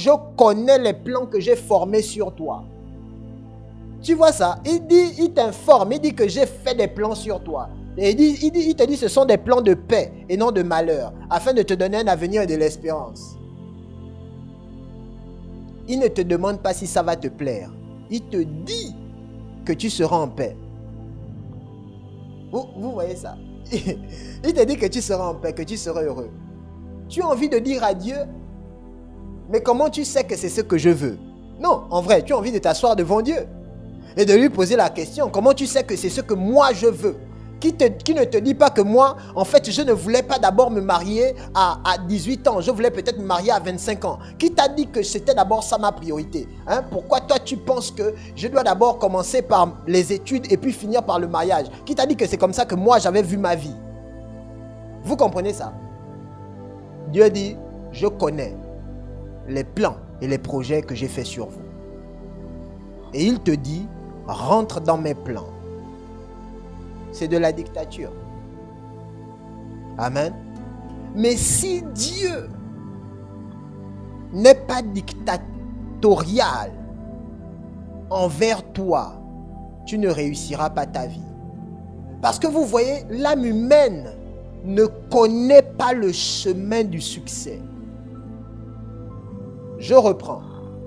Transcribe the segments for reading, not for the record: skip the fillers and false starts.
je connais les plans que j'ai formés sur toi. Tu vois ça? Il t'informe, il dit que j'ai fait des plans sur toi. Et il te dit ce sont des plans de paix et non de malheur, afin de te donner un avenir et de l'espérance. Il ne te demande pas si ça va te plaire. Il te dit que tu seras en paix. Vous voyez ça? Il te dit que tu seras en paix, que tu seras heureux. Tu as envie de dire à Dieu, mais comment tu sais que c'est ce que je veux? Non, en vrai, tu as envie de t'asseoir devant Dieu et de lui poser la question, comment tu sais que c'est ce que moi je veux? Qui ne te dit pas que moi, en fait, je ne voulais pas d'abord me marier à 18 ans. Je voulais peut-être me marier à 25 ans. Qui t'a dit que c'était d'abord ça ma priorité? Pourquoi toi, tu penses que je dois d'abord commencer par les études et puis finir par le mariage? Qui t'a dit que c'est comme ça que moi, j'avais vu ma vie? Vous comprenez ça? Dieu dit, je connais les plans et les projets que j'ai faits sur vous. Et il te dit, rentre dans mes plans. C'est de la dictature. Amen. Mais si Dieu n'est pas dictatorial envers toi, tu ne réussiras pas ta vie. Parce que vous voyez, l'âme humaine ne connaît pas le chemin du succès. Je reprends.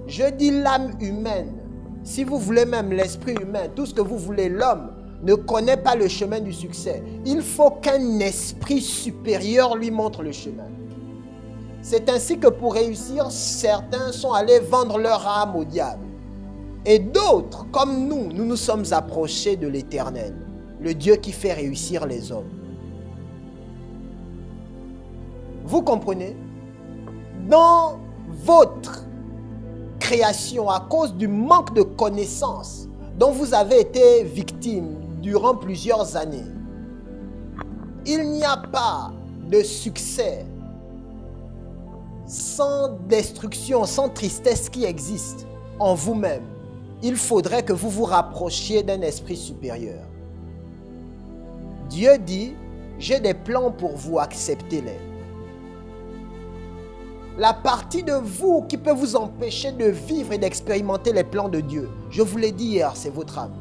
Je dis l'âme humaine. Si vous voulez même l'esprit humain, tout ce que vous voulez, l'homme ne connaît pas le chemin du succès. Il faut qu'un esprit supérieur lui montre le chemin. C'est ainsi que pour réussir, certains sont allés vendre leur âme au diable. Et d'autres, comme nous nous sommes approchés de l'Éternel, le Dieu qui fait réussir les hommes. Vous comprenez? Dans votre création, à cause du manque de connaissances dont vous avez été victime durant plusieurs années, il n'y a pas de succès sans destruction, sans tristesse qui existe en vous-même. Il faudrait que vous vous rapprochiez d'un esprit supérieur. Dieu dit, j'ai des plans pour vous, acceptez-les. La partie de vous qui peut vous empêcher de vivre et d'expérimenter les plans de Dieu, je vous l'ai dit hier, c'est votre âme.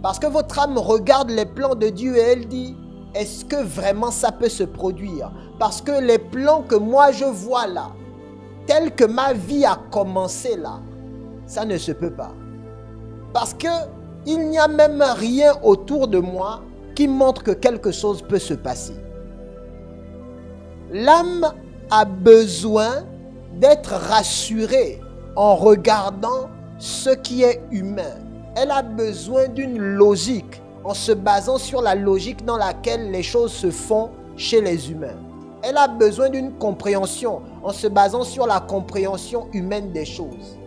Parce que votre âme regarde les plans de Dieu et elle dit, est-ce que vraiment ça peut se produire? Parce que les plans que moi je vois là, tels que ma vie a commencé là, ça ne se peut pas. Parce que il n'y a même rien autour de moi qui montre que quelque chose peut se passer. L'âme a besoin d'être rassurée en regardant ce qui est humain. Elle a besoin d'une logique en se basant sur la logique dans laquelle les choses se font chez les humains. Elle a besoin d'une compréhension en se basant sur la compréhension humaine des choses.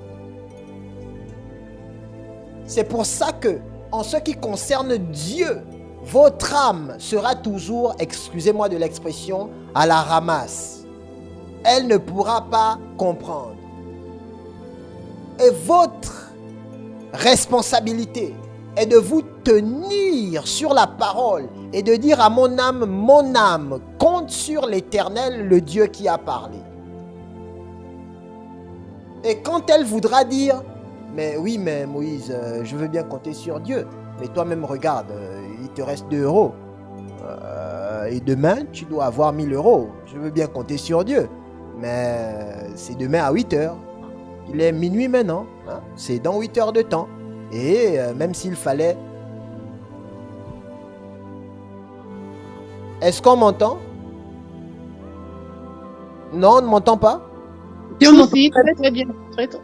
C'est pour ça que, en ce qui concerne Dieu, votre âme sera toujours, excusez-moi de l'expression, à la ramasse. Elle ne pourra pas comprendre. Et votre responsabilité est de vous tenir sur la parole et de dire à mon âme, compte sur l'Éternel, le Dieu qui a parlé. Et quand elle voudra dire, mais oui, mais Moïse, je veux bien compter sur Dieu, mais toi-même regarde, il te reste 2 euros. Et demain, tu dois avoir 1000 euros. Je veux bien compter sur Dieu, mais c'est demain à 8 heures. Il est minuit maintenant, hein? C'est dans 8 heures de temps. Et même s'il fallait... Est-ce qu'on m'entend? Non, on ne m'entend pas? Si, très très bien.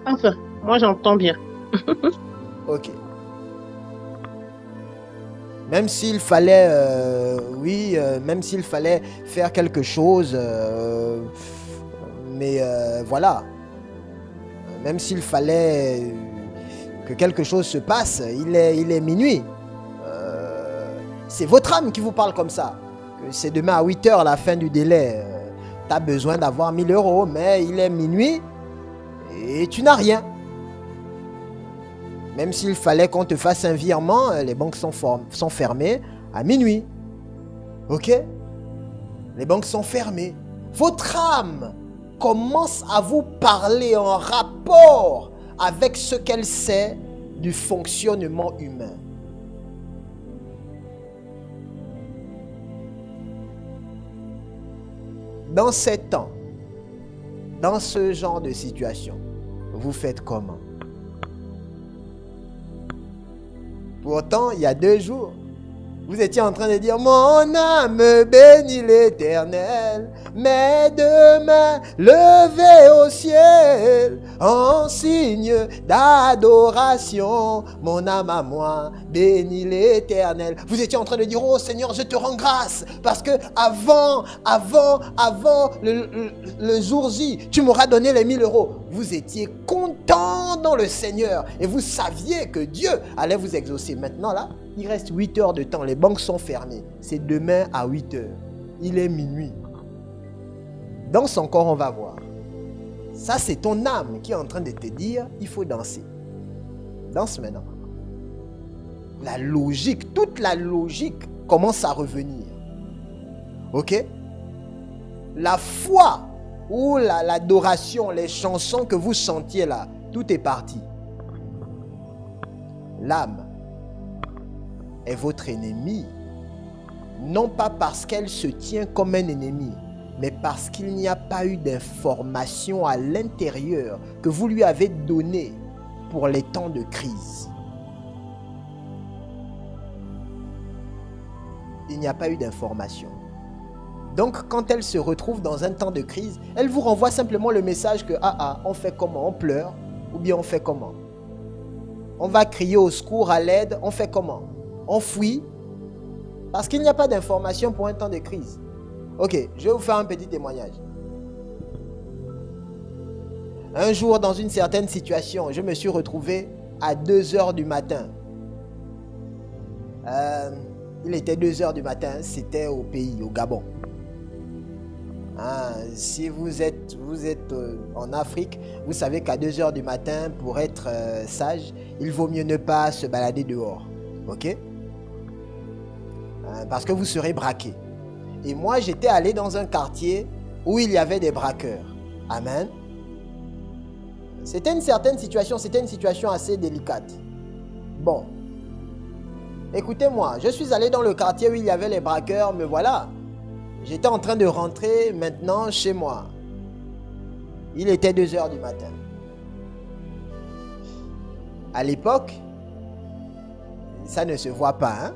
Enfin, moi j'entends bien. Ok. Même s'il fallait, même s'il fallait faire quelque chose, mais voilà. Même s'il fallait que quelque chose se passe, il est minuit. C'est votre âme qui vous parle comme ça. C'est demain à 8 heures, la fin du délai. Tu as besoin d'avoir 1000 euros, mais il est minuit et tu n'as rien. Même s'il fallait qu'on te fasse un virement, les banques sont fermées à minuit. Ok? Les banques sont fermées. Votre âme commence à vous parler en rapport avec ce qu'elle sait du fonctionnement humain. Dans ces temps, dans ce genre de situation, vous faites comment? Pourtant, il y a 2 jours, vous étiez en train de dire « Mon âme bénit l'Éternel, mes 2 mains levées au ciel, en signe d'adoration, mon âme à moi bénit l'Éternel. » Vous étiez en train de dire « Oh Seigneur, je te rends grâce, parce que avant le jour J, tu m'auras donné les 1000 euros. » Vous étiez content dans le Seigneur et vous saviez que Dieu allait vous exaucer. Maintenant là, il reste 8 heures de temps, les banques sont fermées. C'est demain à 8 heures. Il est minuit. Dans son corps, on va voir. Ça, c'est ton âme qui est en train de te dire, il faut danser. Danse maintenant. La logique, toute la logique commence à revenir. Ok? La foi ou l'adoration, les chansons que vous chantiez là, tout est parti. L'âme est votre ennemi, non pas parce qu'elle se tient comme un ennemi, mais parce qu'il n'y a pas eu d'information à l'intérieur que vous lui avez donnée pour les temps de crise. Il n'y a pas eu d'information. Donc, quand elle se retrouve dans un temps de crise, elle vous renvoie simplement le message que on fait comment? On pleure ou bien on fait comment? On va crier au secours, à l'aide, on fait comment? On fuit parce qu'il n'y a pas d'information pour un temps de crise. Ok, je vais vous faire un petit témoignage. Un jour, dans une certaine situation, je me suis retrouvé à 2 heures du matin. Il était 2 heures du matin, c'était au pays, au Gabon. Si vous êtes en Afrique, vous savez qu'à 2 heures du matin, pour être sage, il vaut mieux ne pas se balader dehors. Ok? Parce que vous serez braqué. Et moi, j'étais allé dans un quartier où il y avait des braqueurs. Amen. C'était une certaine situation, c'était une situation assez délicate. Bon. Écoutez-moi, je suis allé dans le quartier où il y avait les braqueurs, mais voilà. J'étais en train de rentrer maintenant chez moi. Il était 2 heures du matin. À l'époque, ça ne se voit pas, hein?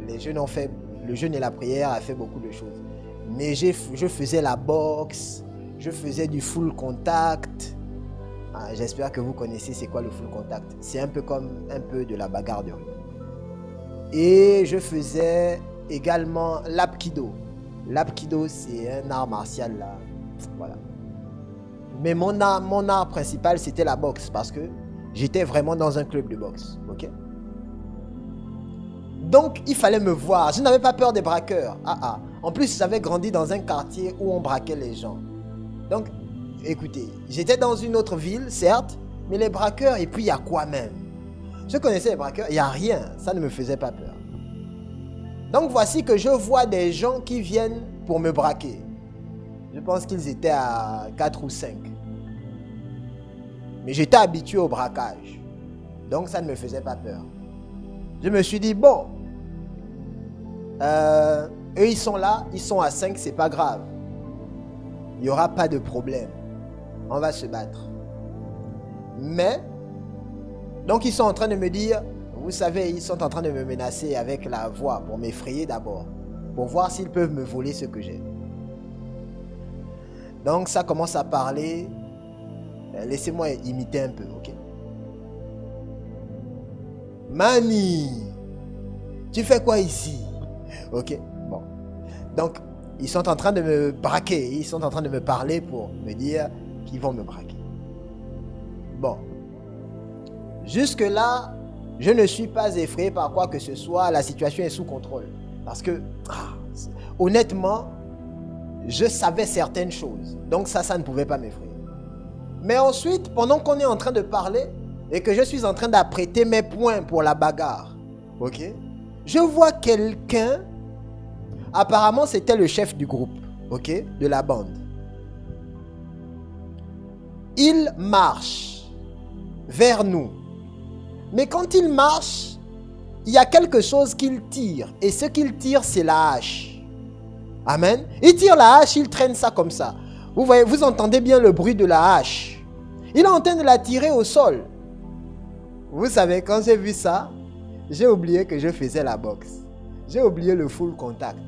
Les jeunes ont fait, le jeûne et la prière a fait beaucoup de choses. Mais je faisais la boxe, je faisais du full contact. J'espère que vous connaissez c'est quoi le full contact. C'est un peu comme de la bagarre de rue. Et je faisais également l'apkido. L'apkido, c'est un art martial là. Voilà. Mais mon art principal, c'était la boxe parce que j'étais vraiment dans un club de boxe. Ok? Donc, il fallait me voir. Je n'avais pas peur des braqueurs. En plus, j'avais grandi dans un quartier où on braquait les gens. Donc, écoutez, j'étais dans une autre ville, certes, mais les braqueurs, et puis il y a quoi même? Je connaissais les braqueurs, il n'y a rien. Ça ne me faisait pas peur. Donc, voici que je vois des gens qui viennent pour me braquer. Je pense qu'ils étaient à 4 ou 5. Mais j'étais habitué au braquage. Donc, ça ne me faisait pas peur. Je me suis dit, bon, eux, ils sont là, ils sont à 5, c'est pas grave. Il n'y aura pas de problème. On va se battre. Mais, donc ils sont en train de me dire, vous savez, ils sont en train de me menacer avec la voix pour m'effrayer d'abord, pour voir s'ils peuvent me voler ce que j'ai. Donc ça commence à parler. Laissez-moi imiter un peu, ok? Mani, tu fais quoi ici? Ok, bon. Donc, ils sont en train de me braquer. Ils sont en train de me parler pour me dire qu'ils vont me braquer. Bon. Jusque-là, je ne suis pas effrayé par quoi que ce soit. La situation est sous contrôle. Parce que, honnêtement, je savais certaines choses. Donc ça ne pouvait pas m'effrayer. Mais ensuite, pendant qu'on est en train de parler et que je suis en train d'apprêter mes poings pour la bagarre, ok, je vois quelqu'un. Apparemment, c'était le chef du groupe, ok, de la bande. il marche vers nous. Mais quand il marche, il y a quelque chose qu'il tire. Et ce qu'il tire, c'est la hache. Amen. Il tire la hache, il traîne ça comme ça. Vous voyez, vous entendez bien le bruit de la hache. Il est en train de la tirer au sol. Vous savez, quand j'ai vu ça, j'ai oublié que je faisais la boxe. J'ai oublié le full contact.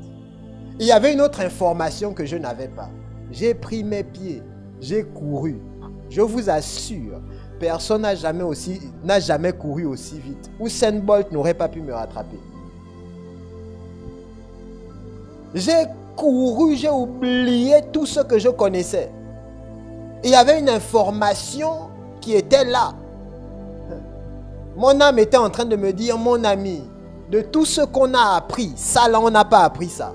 Il y avait une autre information que je n'avais pas. J'ai pris mes pieds, j'ai couru. Je vous assure, personne n'a jamais couru aussi vite. Usain Bolt n'aurait pas pu me rattraper. J'ai couru, j'ai oublié tout ce que je connaissais. Il y avait une information qui était là. Mon âme était en train de me dire, mon ami, de tout ce qu'on a appris, ça là, on n'a pas appris ça.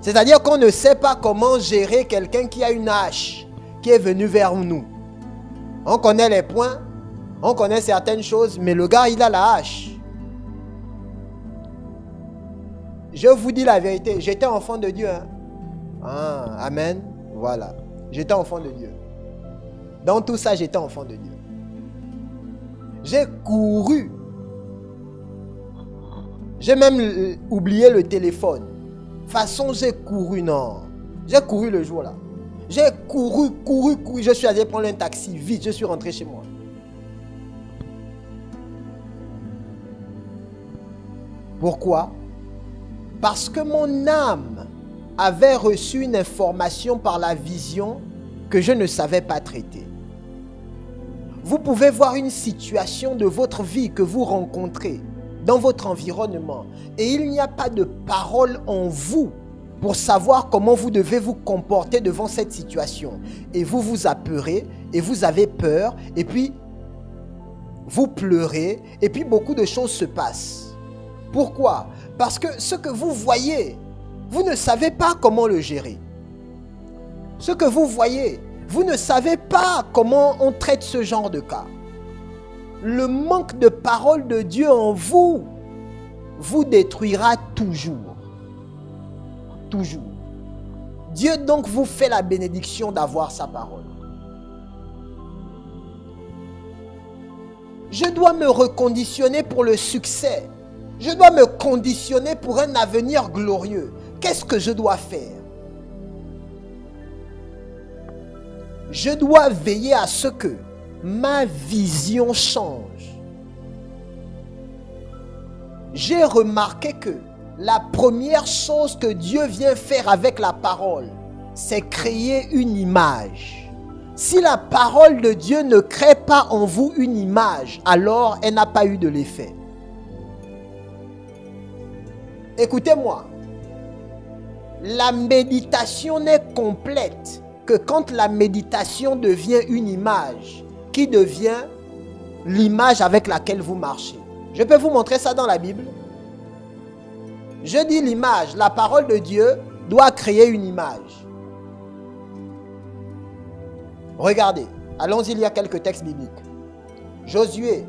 C'est-à-dire qu'on ne sait pas comment gérer quelqu'un qui a une hache, qui est venu vers nous. On connaît les points, on connaît certaines choses, mais le gars, il a la hache. Je vous dis la vérité, j'étais enfant de Dieu. Hein? Ah, amen. Voilà. J'étais enfant de Dieu. Dans tout ça, j'étais enfant de Dieu. J'ai couru. J'ai même oublié le téléphone. De toute façon, j'ai couru, non. J'ai couru le jour là. J'ai couru. Je suis allé prendre un taxi vite. Je suis rentré chez moi. Pourquoi? Parce que mon âme avait reçu une information par la vision que je ne savais pas traiter. Vous pouvez voir une situation de votre vie que vous rencontrez dans votre environnement et il n'y a pas de parole en vous pour savoir comment vous devez vous comporter devant cette situation. Et vous vous apeurez et vous avez peur et puis vous pleurez et puis beaucoup de choses se passent. Pourquoi? Parce que ce que vous voyez, vous ne savez pas comment le gérer. Ce que vous voyez, vous ne savez pas comment on traite ce genre de cas. Le manque de parole de Dieu en vous vous détruira toujours. Toujours. Dieu donc vous fait la bénédiction d'avoir sa parole. Je dois me reconditionner pour le succès. Je dois me conditionner pour un avenir glorieux. Qu'est-ce que je dois faire? Je dois veiller à ce que ma vision change. J'ai remarqué que la première chose que Dieu vient faire avec la parole, c'est créer une image. Si la parole de Dieu ne crée pas en vous une image, alors elle n'a pas eu de l'effet. Écoutez-moi, la méditation n'est complète que quand la méditation devient une image, qui devient l'image avec laquelle vous marchez. Je peux vous montrer ça dans la Bible. Je dis l'image, la parole de Dieu doit créer une image. Regardez, allons-y lire quelques textes bibliques. Josué,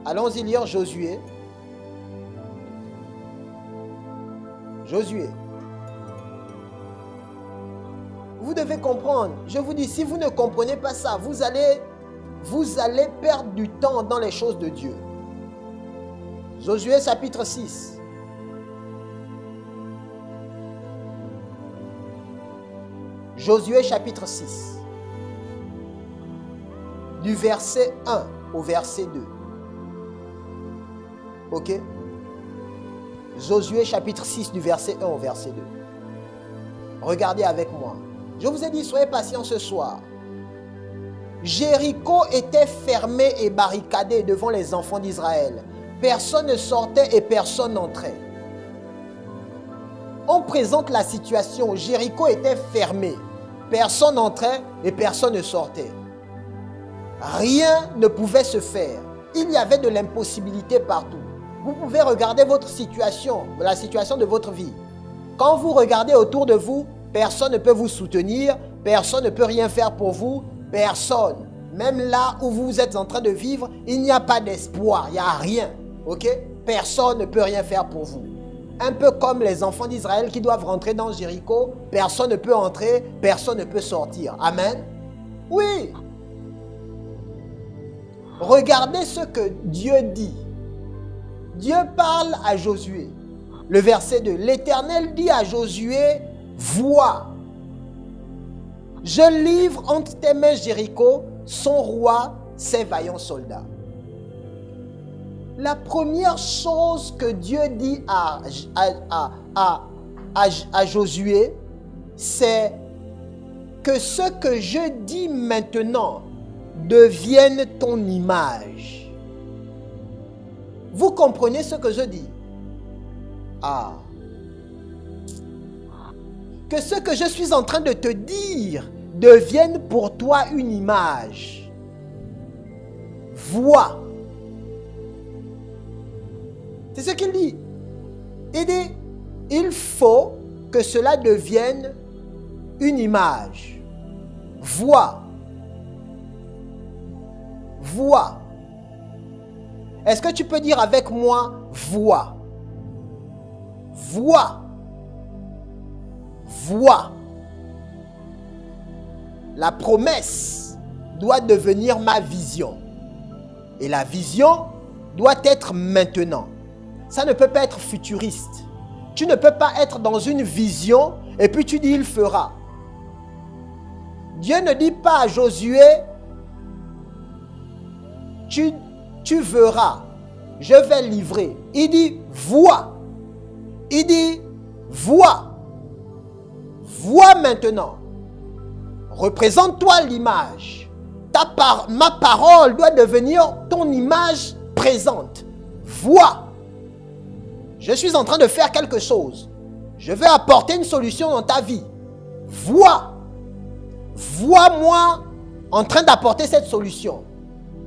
allons-y lire Josué. Josué. Vous devez comprendre. Je vous dis, si vous ne comprenez pas ça, vous allez perdre du temps dans les choses de Dieu. Josué chapitre 6. Josué chapitre 6. Du verset 1 au verset 2. Ok? Josué chapitre 6 du verset 1 au verset 2. Regardez avec moi. Je vous ai dit, soyez patients ce soir. Jéricho était fermé et barricadé devant les enfants d'Israël. Personne ne sortait et personne n'entrait. On présente la situation. Jéricho était fermé. Personne n'entrait et personne ne sortait. Rien ne pouvait se faire. Il y avait de l'impossibilité partout. Vous pouvez regarder votre situation, la situation de votre vie. Quand vous regardez autour de vous, personne ne peut vous soutenir, personne ne peut rien faire pour vous, personne. Même là où vous êtes en train de vivre, il n'y a pas d'espoir, il n'y a rien. Ok? Personne ne peut rien faire pour vous. Un peu comme les enfants d'Israël qui doivent rentrer dans Jéricho, personne ne peut entrer, personne ne peut sortir. Amen? Oui, Regardez ce que Dieu dit. Dieu parle à Josué. Le verset 2. L'Éternel dit à Josué, vois, je livre entre tes mains Jéricho, son roi, ses vaillants soldats. La première chose que Dieu dit à Josué, c'est que ce que je dis maintenant devienne ton image. Vous comprenez ce que je dis? Ah. Que ce que je suis en train de te dire devienne pour toi une image. Vois. C'est ce qu'il dit. Il dit, il faut que cela devienne une image. Vois. Vois. Est-ce que tu peux dire avec moi, vois? Vois. Vois. La promesse doit devenir ma vision. Et la vision doit être maintenant. Ça ne peut pas être futuriste. Tu ne peux pas être dans une vision et puis tu dis il fera. Dieu ne dit pas à Josué, tu verras, je vais livrer. Il dit vois. Il dit vois. Vois maintenant. Représente-toi l'image. Ma parole doit devenir ton image présente. Vois. Je suis en train de faire quelque chose. Je vais apporter une solution dans ta vie. Vois. Vois-moi en train d'apporter cette solution.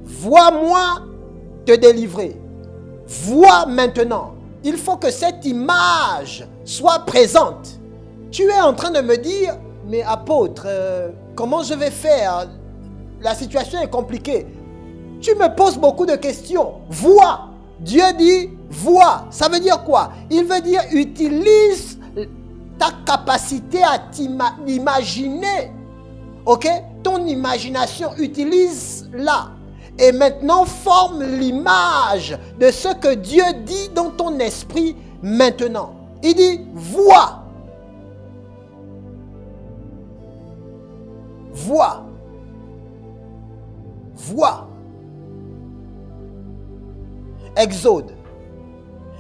Vois-moi te délivrer. Vois maintenant. Il faut que cette image soit présente. Tu es en train de me dire, mais apôtre, comment je vais faire? La situation est compliquée. Tu me poses beaucoup de questions. Vois. Dieu dit, vois. Ça veut dire quoi? Il veut dire, utilise ta capacité à t'imaginer. Ok? Ton imagination, utilise-la. Et maintenant, forme l'image de ce que Dieu dit dans ton esprit maintenant. Il dit, vois. Vois. Vois. Exode.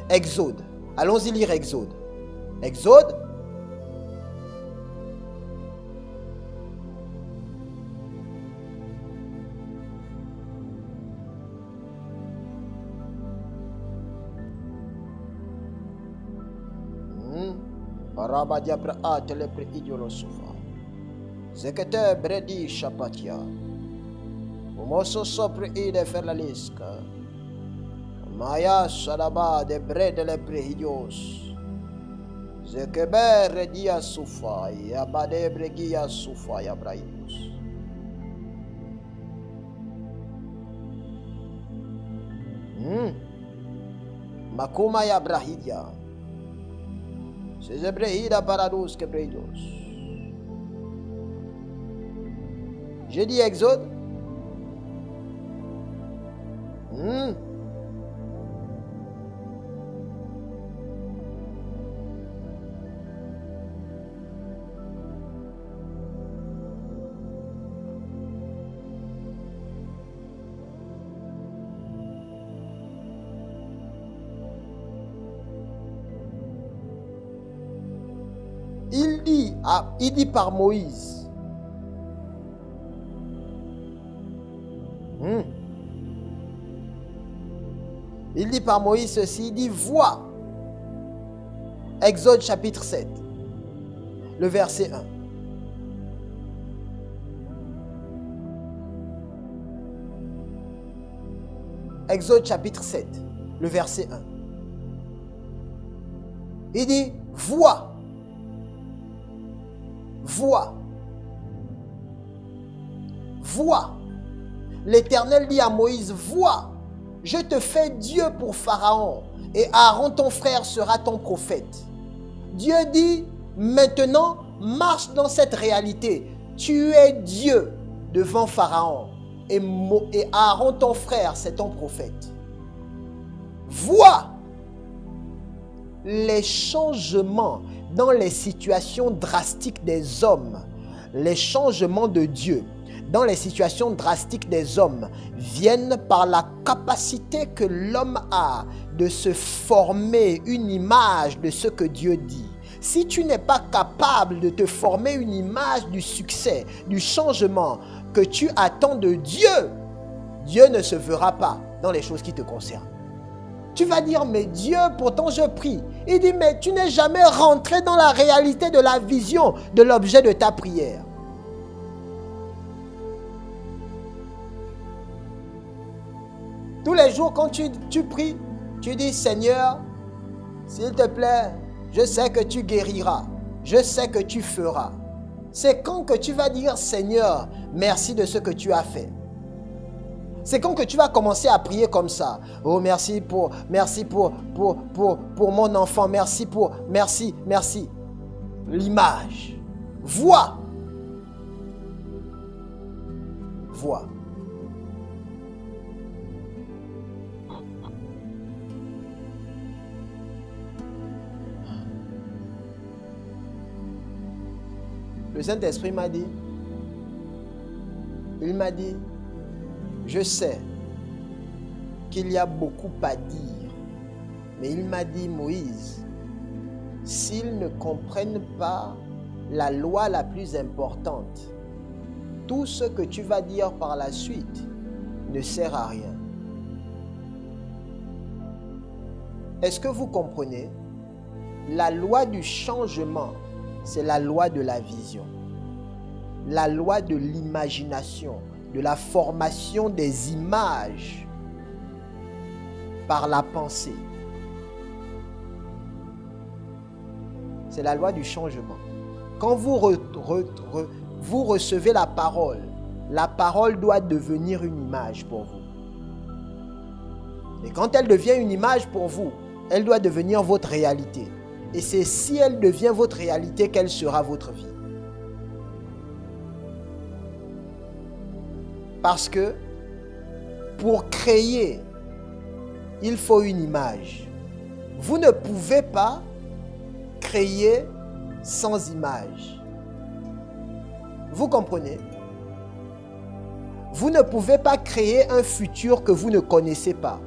Exode. Allons-y lire Exode. Exode. Arabadia pra telepre idiolosufa. Zekete bredi shapatia. Umoso sopre ide ferlaliska. Maya salaba de brede le prehidios. Zekebe redia sufa. Yabade bregia sufa yabraimus. Makuma yabrahidia. C'est brehida parados que brehidos. J'ai dit Exode. Il dit par Moïse. Il dit par Moïse ceci, il dit vois. Exode chapitre 7, le verset 1. Exode chapitre 7, le verset 1. Il dit vois. Vois. Vois. L'Éternel dit à Moïse, vois, je te fais Dieu pour Pharaon et Aaron ton frère sera ton prophète. Dieu dit, maintenant, marche dans cette réalité. Tu es Dieu devant Pharaon et Aaron ton frère, c'est ton prophète, voient les changements dans les situations drastiques des hommes, les changements de Dieu dans les situations drastiques des hommes viennent par la capacité que l'homme a de se former une image de ce que Dieu dit. Si tu n'es pas capable de te former une image du succès, du changement que tu attends de Dieu, Dieu ne se verra pas dans les choses qui te concernent. Tu vas dire, mais Dieu, pourtant je prie. Il dit, mais tu n'es jamais rentré dans la réalité de la vision de l'objet de ta prière. Tous les jours, quand tu pries, tu dis, Seigneur, s'il te plaît, je sais que tu guériras. Je sais que tu feras. C'est quand que tu vas dire, Seigneur, merci de ce que tu as fait. C'est quand que tu vas commencer à prier comme ça. Oh, merci pour mon enfant. Merci. L'image. Vois. Le Saint-Esprit m'a dit, je sais qu'il y a beaucoup à dire, mais il m'a dit, Moïse, s'ils ne comprennent pas la loi la plus importante, tout ce que tu vas dire par la suite ne sert à rien. Est-ce que vous comprenez? La loi du changement, c'est la loi de la vision, la loi de l'imagination, de la formation des images par la pensée. C'est la loi du changement. Quand vous recevez la parole doit devenir une image pour vous. Et quand elle devient une image pour vous, elle doit devenir votre réalité. Et c'est si elle devient votre réalité qu'elle sera votre vie. Parce que pour créer, il faut une image. Vous ne pouvez pas créer sans image. Vous comprenez? Vous ne pouvez pas créer un futur que vous ne connaissez pas.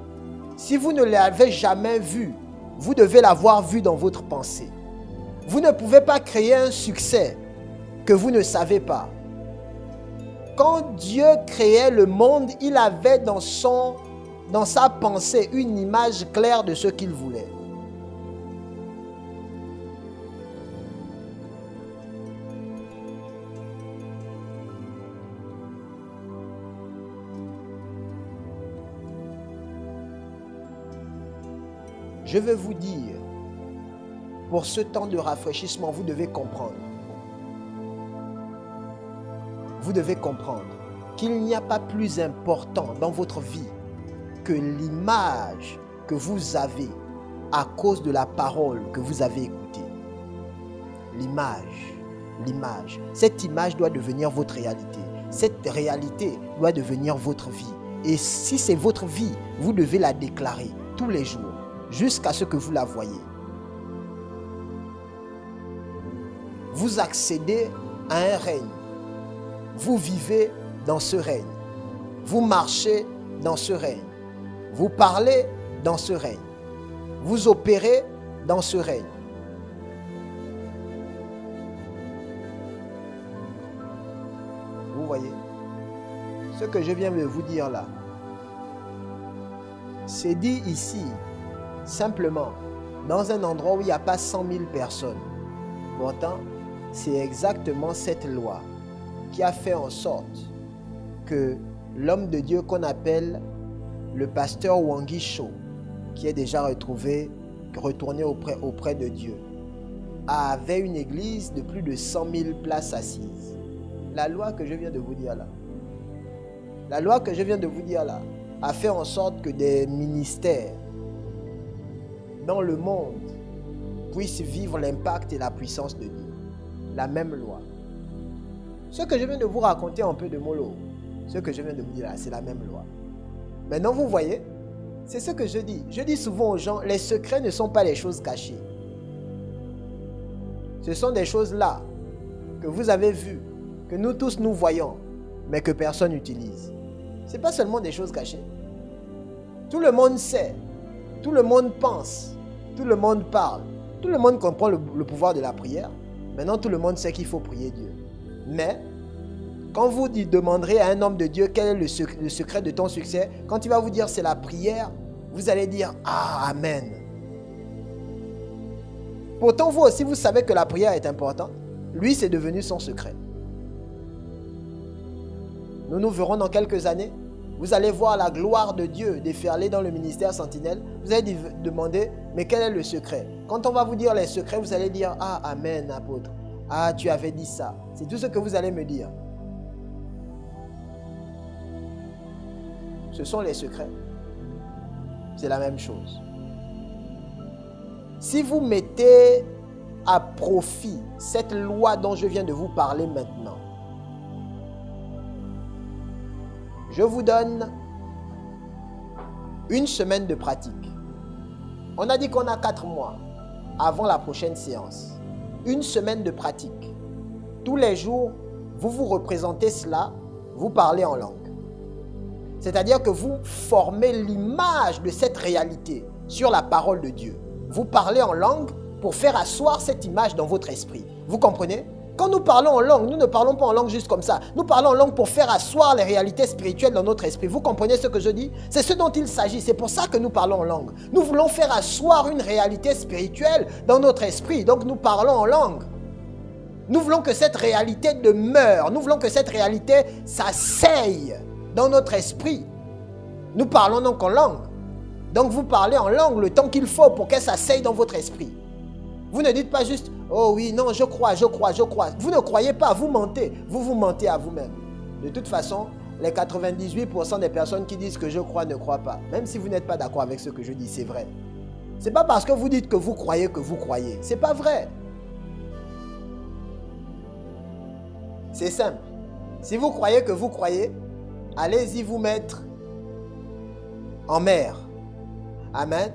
Si vous ne l'avez jamais vu, vous devez l'avoir vu dans votre pensée. Vous ne pouvez pas créer un succès que vous ne savez pas. Quand Dieu créait le monde, il avait dans sa pensée une image claire de ce qu'il voulait. Je veux vous dire, pour ce temps de rafraîchissement, vous devez comprendre. Vous devez comprendre qu'il n'y a pas plus important dans votre vie que l'image que vous avez à cause de la parole que vous avez écoutée. L'image. Cette image doit devenir votre réalité. Cette réalité doit devenir votre vie. Et si c'est votre vie, vous devez la déclarer tous les jours, jusqu'à ce que vous la voyez. Vous accédez à un règne. Vous vivez dans ce règne. Vous marchez dans ce règne. Vous parlez dans ce règne. Vous opérez dans ce règne. Vous voyez? Ce que je viens de vous dire là, c'est dit ici, simplement, dans un endroit où il n'y a pas 100 000 personnes. Pourtant, c'est exactement cette loi qui a fait en sorte que l'homme de Dieu qu'on appelle le pasteur Wangi Cho, qui est déjà retourné auprès de Dieu, avait une église de plus de 100 000 places assises. La loi que je viens de vous dire là, a fait en sorte que des ministères dans le monde puissent vivre l'impact et la puissance de Dieu. La même loi. Ce que je viens de vous raconter un peu de mollo, Ce que je viens de vous dire là, c'est la même loi. Maintenant, vous voyez, c'est ce que je dis. Je dis souvent aux gens, les secrets ne sont pas les choses cachées. Ce sont des choses là que vous avez vues, que nous tous nous voyons, mais que personne n'utilise. Ce n'est pas seulement des choses cachées. Tout le monde sait, tout le monde pense, tout le monde parle, tout le monde comprend le pouvoir de la prière. Maintenant, tout le monde sait qu'il faut prier Dieu. Mais, quand vous demanderez à un homme de Dieu quel est le secret de ton succès, quand il va vous dire c'est la prière, vous allez dire « Ah, Amen ». Pourtant, vous aussi, vous savez que la prière est importante. Lui, c'est devenu son secret. Nous verrons dans quelques années. Vous allez voir la gloire de Dieu déferler dans le ministère Sentinelle. Vous allez demander, mais quel est le secret? Quand on va vous dire les secrets, vous allez dire, ah, Amen, apôtre. Ah, tu avais dit ça. C'est tout ce que vous allez me dire. Ce sont les secrets. C'est la même chose. Si vous mettez à profit cette loi dont je viens de vous parler maintenant, je vous donne une semaine de pratique. On a dit qu'on a 4 mois avant la prochaine séance. Une semaine de pratique. Tous les jours, vous vous représentez cela, vous parlez en langue. C'est-à-dire que vous formez l'image de cette réalité sur la parole de Dieu. Vous parlez en langue pour faire asseoir cette image dans votre esprit. Vous comprenez? Quand nous parlons en langue, nous ne parlons pas en langue juste comme ça. Nous parlons en langue pour faire asseoir les réalités spirituelles dans notre esprit. Vous comprenez ce que je dis? C'est ce dont il s'agit. C'est pour ça que nous parlons en langue. Nous voulons faire asseoir une réalité spirituelle dans notre esprit. Donc nous parlons en langue. Nous voulons que cette réalité demeure. Nous voulons que cette réalité s'asseye dans notre esprit. Nous parlons donc en langue. Donc vous parlez en langue le temps qu'il faut pour qu'elle s'asseye dans votre esprit. Vous ne dites pas juste « Oh oui, non, je crois, je crois, je crois ». Vous ne croyez pas, vous mentez. Vous mentez à vous-même. De toute façon, les 98% des personnes qui disent que je crois ne croient pas. Même si vous n'êtes pas d'accord avec ce que je dis, c'est vrai. Ce n'est pas parce que vous dites que vous croyez. Ce n'est pas vrai. C'est simple. Si vous croyez que vous croyez, allez-y vous mettre en mer. Amen.